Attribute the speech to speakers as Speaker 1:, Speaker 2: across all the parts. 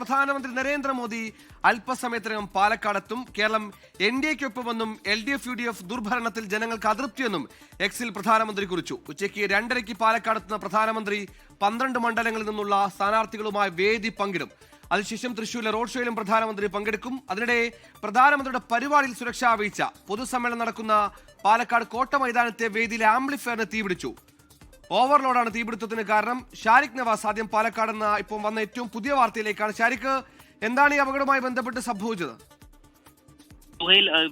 Speaker 1: പ്രധാനമന്ത്രി നരേന്ദ്രമോദി അല്പസമയത്തിനകം പാലക്കാടെത്തും. Keralam NDAയ്ക്കൊപ്പമെന്നും LDF UDF ദുർഭരണത്തിൽ ജനങ്ങൾക്ക് അതൃപ്തിയെന്നും എക്സിൽ പ്രധാനമന്ത്രി കുറിച്ചു. ഉച്ചയ്ക്ക് 2:30 പാലക്കാടെത്തുന്ന പ്രധാനമന്ത്രി 12 മണ്ഡലങ്ങളിൽ നിന്നുള്ള സ്ഥാനാർത്ഥികളുമായി വേദി പങ്കിടും. അതിനുശേഷം തൃശ്ശൂരിലെ റോഡ് ഷോയിലും പ്രധാനമന്ത്രി പങ്കെടുക്കും. അതിനിടെ പ്രധാനമന്ത്രിയുടെ പരിപാടിയിൽ സുരക്ഷാ വീഴ്ച. പൊതുസമ്മേളനം നടക്കുന്ന പാലക്കാട് കോട്ട മൈതാനത്തെ വേദിയിലെ ആംപ്ലിഫയറിന് തീപിടിച്ചു. ഓവർലോഡാണ് തീപിടുത്തത്തിന് കാരണം. ഷാരിഖ് നവാസ് ആദ്യം പാലക്കാട് നിന്ന് ഇപ്പോൾ വന്ന ഏറ്റവും പുതിയ വാർത്തയിലേക്കാണ്. ഷാരിഖ്, എന്താണ് ഈ അപകടവുമായി ബന്ധപ്പെട്ട് സംഭവിച്ചത്?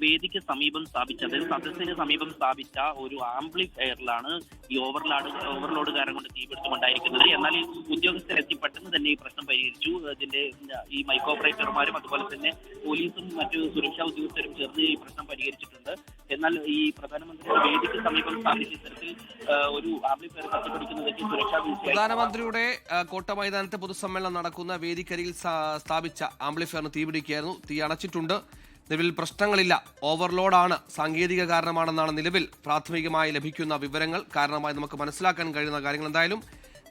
Speaker 2: വേദിക്ക് സമീപം സ്ഥാപിച്ച, അതായത് സദസ്സിന് സമീപം സ്ഥാപിച്ച ഒരു ആംപ്ലിഫയറിലാണ് ഈ ഓവർലോഡ് കാരണം കൊണ്ട് തീപിടുത്തമുണ്ടായിരിക്കുന്നത്. എന്നാൽ ഈ ഉദ്യോഗസ്ഥരെത്തി പെട്ടെന്ന് തന്നെ ഈ പ്രശ്നം പരിഹരിച്ചു. ഇതിന്റെ ഈ മൈക്ക് ഓപ്പറേറ്റർമാരും അതുപോലെ തന്നെ പോലീസും മറ്റു സുരക്ഷാ ഉദ്യോഗസ്ഥരും ചേർന്ന് ഈ പ്രശ്നം പരിഹരിച്ചിട്ടുണ്ട്. എന്നാൽ ഈ പ്രധാനമന്ത്രിയുടെ വേദിക്ക് സമീപം സ്ഥാപിച്ച ഇത്തരത്തിൽ ഒരു ആംപ്ലിഫയർ കത്തിപ്പിടിക്കുന്നതൊക്കെ സുരക്ഷാ വീഴ്ച.
Speaker 1: പ്രധാനമന്ത്രിയുടെ കോട്ട മൈതാനത്തെ പൊതുസമ്മേളനം നടക്കുന്ന വേദിക്കരിയിൽ സ്ഥാപിച്ച ആംപ്ലിഫയറിന് തീപിടിക്കുകയായിരുന്നു. തീ അണച്ചിട്ടുണ്ട്. നിലവിൽ പ്രശ്നങ്ങളില്ല. ഓവർലോഡാണ് സാങ്കേതിക കാരണമാണെന്നാണ് നിലവിൽ പ്രാഥമികമായി ലഭിക്കുന്ന വിവരങ്ങൾ. കാരണമായി നമുക്ക് മനസ്സിലാക്കാൻ കഴിയുന്ന കാര്യങ്ങൾ. എന്തായാലും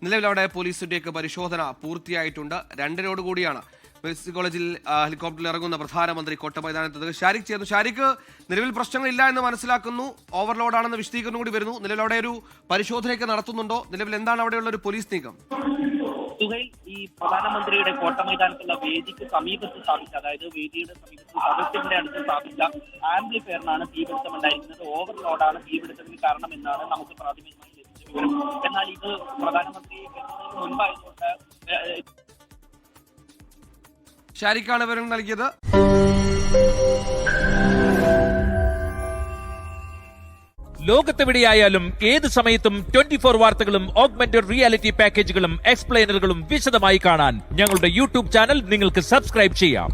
Speaker 1: നിലവിൽ അവിടെ പോലീസിന്റെയൊക്കെ പരിശോധന പൂർത്തിയായിട്ടുണ്ട്. 2:00 കൂടിയാണ് മെഡിക്കൽ കോളേജിൽ ഹെലികോപ്റ്ററിൽ ഇറങ്ങുന്ന പ്രധാനമന്ത്രി കോട്ട മൈതാനത്ത്. ഷാരിഖ് ചേർന്നു. ഷാരിഖ്, നിലവിൽ പ്രശ്നങ്ങളില്ല എന്ന് മനസ്സിലാക്കുന്നു. ഓവർലോഡാണെന്ന് വിശദീകരണം കൂടി വരുന്നു. നിലവിൽ അവിടെ ഒരു പരിശോധനയൊക്കെ നടത്തുന്നുണ്ടോ? നിലവിൽ എന്താണ് അവിടെയുള്ള ഒരു പോലീസ് നീക്കം?
Speaker 2: ഈ പ്രധാനമന്ത്രിയുടെ കോട്ട മൈതാനത്തുള്ള വേദിക്ക് സമീപത്ത് സ്ഥാപിച്ച, അതായത് വേദിയുടെ സമീപത്ത് സദസ്സിന്റെ അടുത്ത് സ്ഥാപിച്ച ആംപ്ലിഫയറിനാണ് തീപിടുത്തമുണ്ടായിരിക്കുന്നത്. ഓവർലോഡാണ് തീപിടുത്തത്തിന് കാരണം എന്നാണ് നമുക്ക് പ്രാഥമികമായി ലഭിച്ച വിവരം. എന്നാൽ ഇത് പ്രധാനമന്ത്രി മുൻപായതുകൊണ്ട്
Speaker 1: ഷാരിഖാണ് വിവരം നൽകിയത്.
Speaker 3: ലോകത്തെവിടെയായാലും ഏത് സമയത്തും 24 വാർത്തകളും ഓഗ്മെന്റഡ് റിയാലിറ്റി പാക്കേജുകളും എക്സ്പ്ലെയിനറുകളും വിശദമായി കാണാൻ ഞങ്ങളുടെ YouTube ചാനൽ നിങ്ങൾക്ക് സബ്സ്ക്രൈബ് ചെയ്യാം.